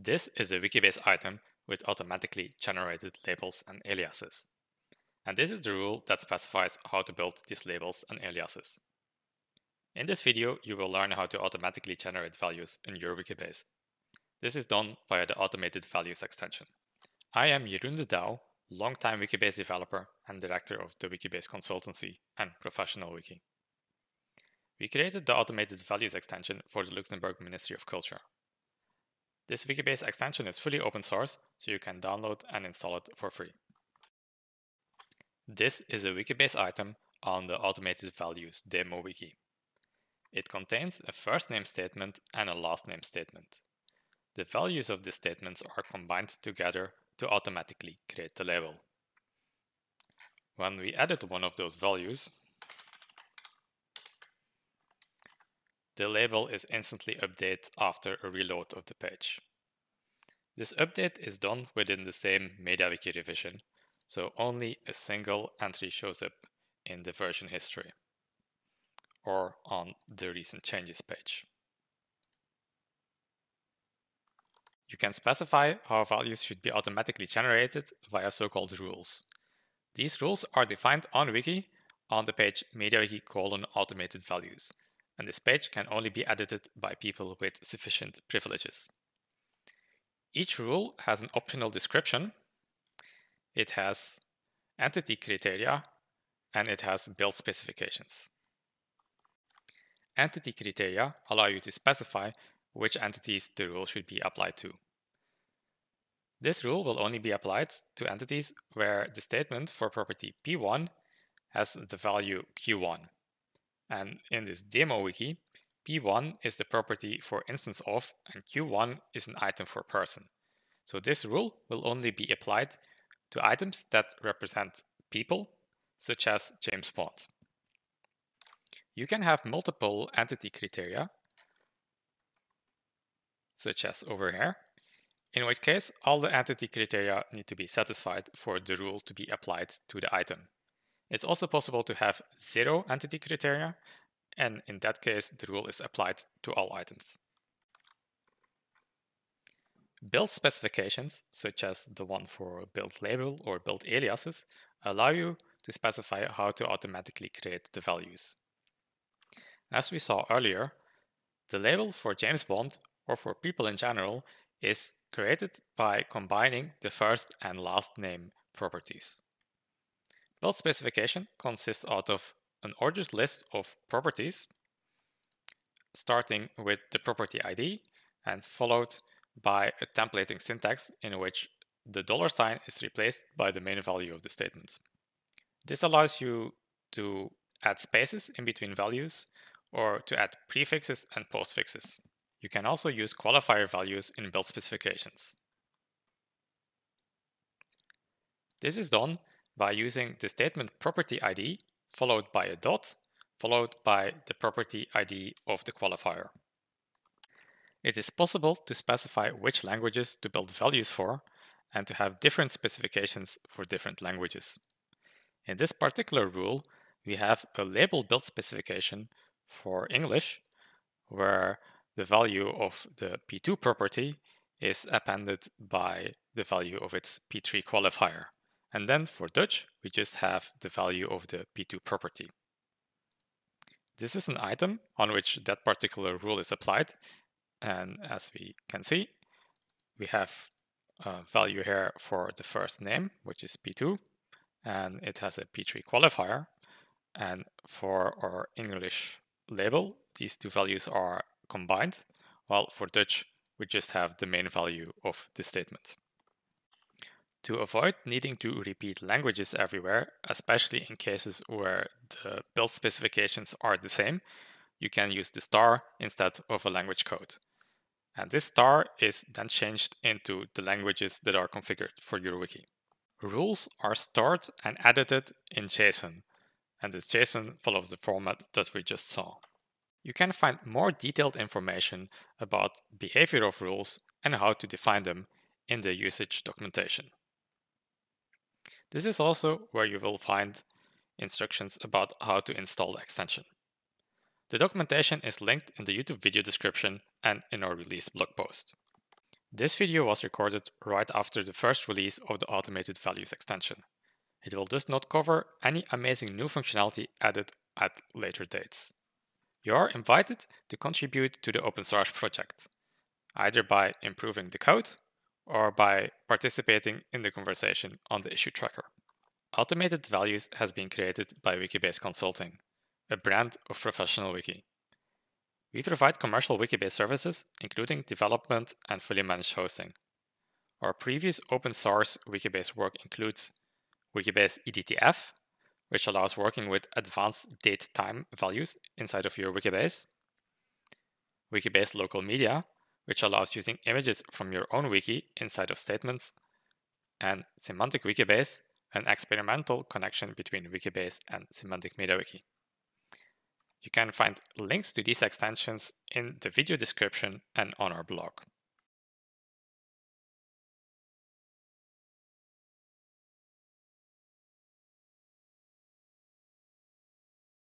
This is a Wikibase item with automatically generated labels and aliases. And this is the rule that specifies how to build these labels and aliases. In this video, you will learn how to automatically generate values in your Wikibase. This is done via the Automated Values extension. I am Jeroen De Dauw, longtime Wikibase developer and director of the Wikibase Consultancy and Professional Wiki. We created the Automated Values extension for the Luxembourg Ministry of Culture. This Wikibase extension is fully open source, so you can download and install it for free. This is a Wikibase item on the Automated Values demo wiki. It contains a first name statement and a last name statement. The values of these statements are combined together to automatically create the label. When we edit one of those values, the label is instantly updated after a reload of the page. This update is done within the same MediaWiki revision, so only a single entry shows up in the version history or on the recent changes page. You can specify how values should be automatically generated via so-called rules. These rules are defined on Wiki on the page MediaWiki:automated values, and this page can only be edited by people with sufficient privileges. Each rule has an optional description, it has entity criteria, and it has build specifications. Entity criteria allow you to specify which entities the rule should be applied to. This rule will only be applied to entities where the statement for property P1 has the value Q1. And in this demo wiki, P1 is the property for instance of, and Q1 is an item for person. So this rule will only be applied to items that represent people, such as James Bond. You can have multiple entity criteria, such as over here, in which case all the entity criteria need to be satisfied for the rule to be applied to the item. It's also possible to have 0 entity criteria, and in that case the rule is applied to all items. Build specifications, such as the one for build label or build aliases, allow you to specify how to automatically create the values. As we saw earlier, the label for James Bond or for people in general is created by combining the first and last name properties. Build specification consists out of an ordered list of properties, starting with the property ID and followed by a templating syntax in which the $sign is replaced by the main value of the statement. This allows you to add spaces in between values or to add prefixes and postfixes. You can also use qualifier values in build specifications. This is done by using the statement property ID followed by a dot, followed by the property ID of the qualifier. It is possible to specify which languages to build values for and to have different specifications for different languages. In this particular rule, we have a label build specification for English, where the value of the P2 property is appended by the value of its P3 qualifier. And then for Dutch, we just have the value of the P2 property. This is an item on which that particular rule is applied. And as we can see, we have a value here for the first name, which is P2, and it has a P3 qualifier. And for our English label, these two values are combined, while for Dutch, we just have the main value of the statement. To avoid needing to repeat languages everywhere, especially in cases where the build specifications are the same, you can use the star instead of a language code. And this star is then changed into the languages that are configured for your wiki. Rules are stored and edited in JSON, and this JSON follows the format that we just saw. You can find more detailed information about behavior of rules and how to define them in the usage documentation. This is also where you will find instructions about how to install the extension. The documentation is linked in the YouTube video description and in our release blog post. This video was recorded right after the first release of the automated values extension. It will thus not cover any amazing new functionality added at later dates. You are invited to contribute to the open source project, either by improving the code or by participating in the conversation on the issue tracker. Automated Values has been created by Wikibase Consulting, a brand of professional wiki. We provide commercial Wikibase services, including development and fully managed hosting. Our previous open source Wikibase work includes Wikibase eDTF, which allows working with advanced date-time values inside of your Wikibase, Wikibase Local Media, which allows using images from your own wiki inside of statements, and Semantic Wikibase, an experimental connection between Wikibase and Semantic MediaWiki. You can find links to these extensions in the video description and on our blog.